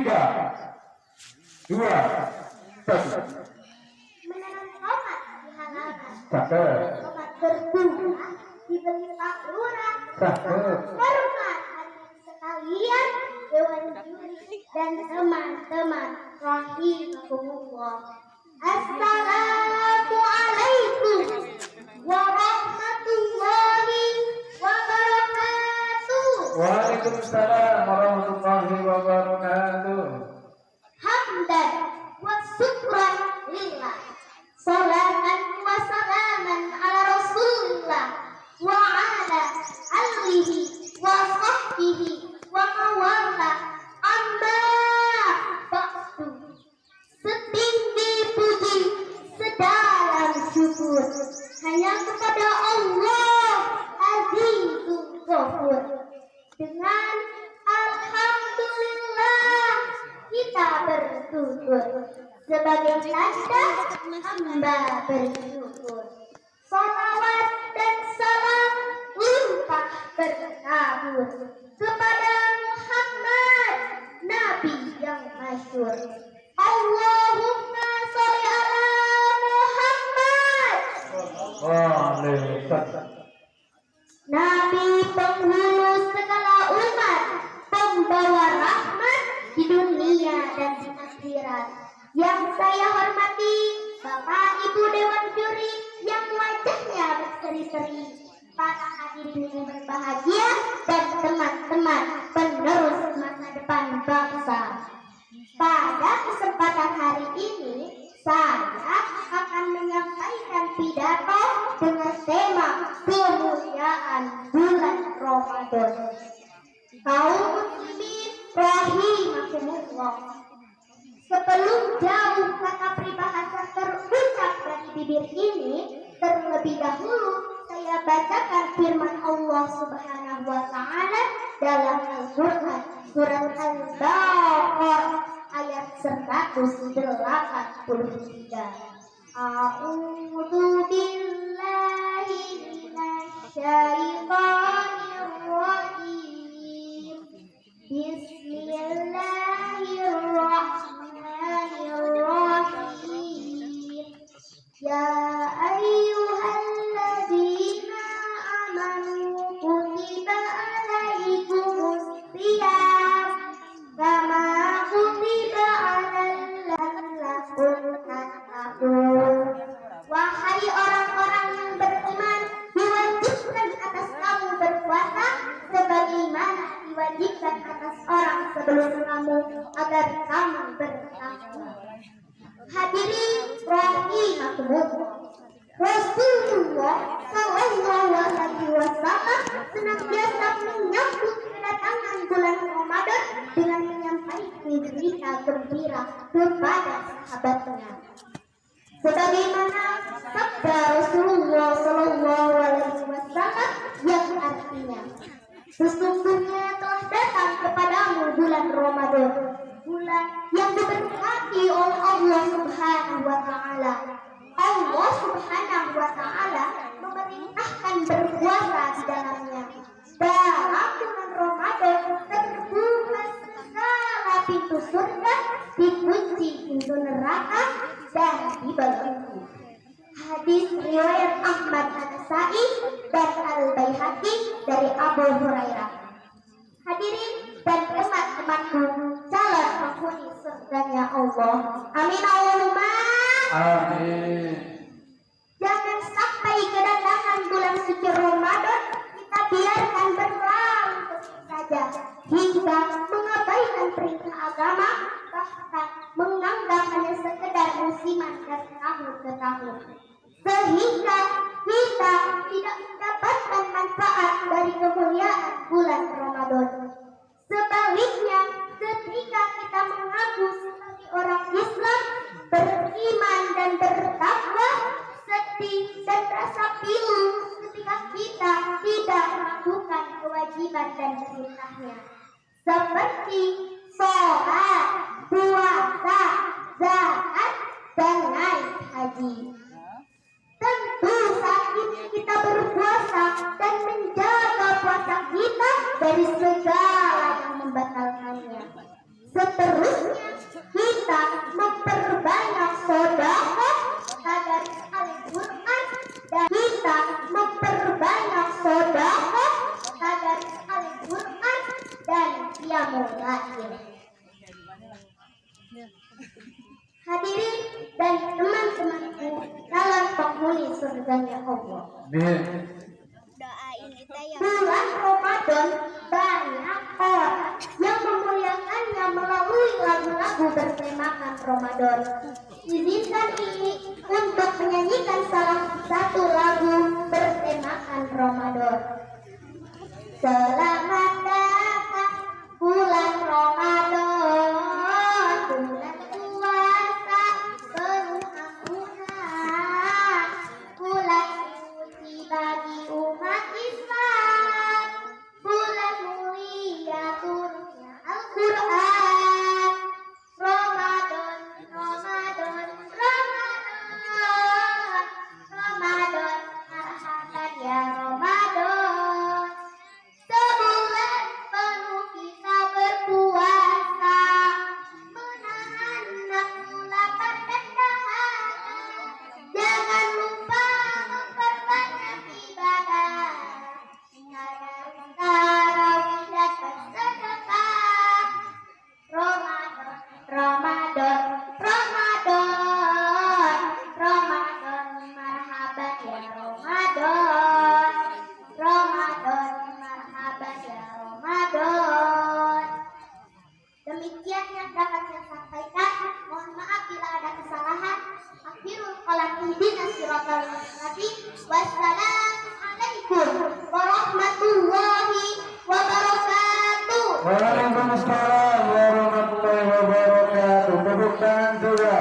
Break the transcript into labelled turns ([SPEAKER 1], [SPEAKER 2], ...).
[SPEAKER 1] 3, 2, 1.
[SPEAKER 2] Menanam tomat di halaman.
[SPEAKER 1] Cakep.
[SPEAKER 2] Tomat berbunga dibeli Pak Lurah.
[SPEAKER 1] Cakep.
[SPEAKER 2] Hormat hadirin sekalian, dewan juri dan teman-teman rahimakumullah. Assalamualaikum warahmatullahi wabarakatuh.
[SPEAKER 1] Waalaikumsalam warahmatullahi wabarakatuh.
[SPEAKER 2] Hamdan wa syukran lillah. Salatan wa salaman ala Rasulillah wa ala alihi wa sahbihi wa mawala. Amma ba'du. Setinggi puji, sedalam syukur hanya kepada Allah Azizul Ghafur. Dengan alhamdulillah kita bersyukur sebagai tanda hamba bersyukur. Salawat dan salam limpah bertabur kepada Muhammad Nabi yang masyhur. Allahumma sholli ala Muhammad.
[SPEAKER 1] Waalaikumsalam.
[SPEAKER 2] Nabi penghulu segala umat, pembawa rahmat di dunia dan di akhirat. Yang saya hormati Bapak Ibu Dewan Juri yang wajahnya berseri-seri, para hadirin yang berbahagia dan teman-teman penerus masa depan bangsa. Pada kesempatan hari ini saya akan menyampaikan pidato dengan tema kemuliaan bulan Ramadan. Kaum muslimin rahimakumullah. Sebelum jauh kata peribahasa terucap dari bibir ini, terlebih dahulu saya bacakan firman Allah Subhanahu wa taala dalam Al-Qur'an surat Al-Baqarah ayat 183. A'udzu billahi minasyaitonir rajim. Bismillahirrahmanirrahim. Ya ayyuhalladzina amanu kutiba alaikumus shiyam kama kutiba alal ladzina tattaqun. Wahai orang-orang yang beriman, diwajibkan atas kamu berpuasa sebagaimana diwajibkan atas orang sebelum kamu agar kamu bertakwa. Hadirin rahimakumullah. Rasulullah sallallahu alaihi wasallam senantiasa menyambut kedatangan bulan Ramadan dengan menyampaikan berita gembira kepada sahabatnya. Sebagaimana sabda Rasulullah sallallahu alaihi wasallam yang artinya, sesungguhnya telah datang kepadamu bulan Ramadan, bulan yang diberkati oleh Allah Subhanahu wa taala. Allah Subhanahu wa taala memerintahkan berpuasa di dalamnya. Dalam bulan Ramadan terbuka segala pintu surga, dikunci pintu neraka dan dibelenggu. Hadis riwayat Ahmad An-Nasa'i dan Al-Baihaqi dari Abu Hurairah. Hadirin dan teman-temanku, calon penghuni surganya Allah. Amin Allahumma
[SPEAKER 1] Amin.
[SPEAKER 2] Jangan sampai kedatangan bulan suci Ramadan kita biarkan berlalu begitu saja hingga mengabaikan perintah agama, bahkan menganggap hanya sekedar musiman dari tahun ke tahun, sehingga kita tidak mendapatkan manfaat dari kemuliaan bulan Ramadan. Sebaliknya, ketika kita mengaku sebagai orang Islam, beriman dan bertakwa, sedih dan rasa pilu ketika kita tidak melakukan kewajiban dan perintahnya, seperti sholat, puasa, zakat, dan naik haji. Tentu saat ini kita berpuasa dan menjaga puasa kita dari segala yang membatalkannya. Seterusnya lahir. Hadirin dan teman-temanku calon penghuni surganya Allah.
[SPEAKER 1] Amin.
[SPEAKER 2] Bulan Ramadan banyak orang yang memuliakannya melalui lagu-lagu bertemakan Ramadan. Izinkan ini untuk menyanyikan salah satu lagu bertemakan Ramadan. Selamat datang bulan Ramadan, bulan puasa penuh ampunan, bulan suci bagi umat Islam, bulan mulia turunnya Al-Quran. Ramadan, Ramadan, Ramadan, Ramadan, marhaban ya Ramadan. Sebulan penuh kita berpuasa, menahan nafsu lapar dan dahaga. Jangan lupa memperbanyak ibadah, tarawih dan bersedekah. Ramadan, Ramadan, Ramadan, Ramadan, marhaban ya Ramadan. Ramadan, marhaban ya Ramadan. Demikian yang dapat saya sampaikan. Mohon maaf bila ada kesalahan. Akhirul kalam ihdinas siratal mustaqim. Wassalamualaikum warahmatullahi wabarakatuh.
[SPEAKER 1] Waalaikumsalam warahmatullahi wabarakatuh. Tepuk tangan juga.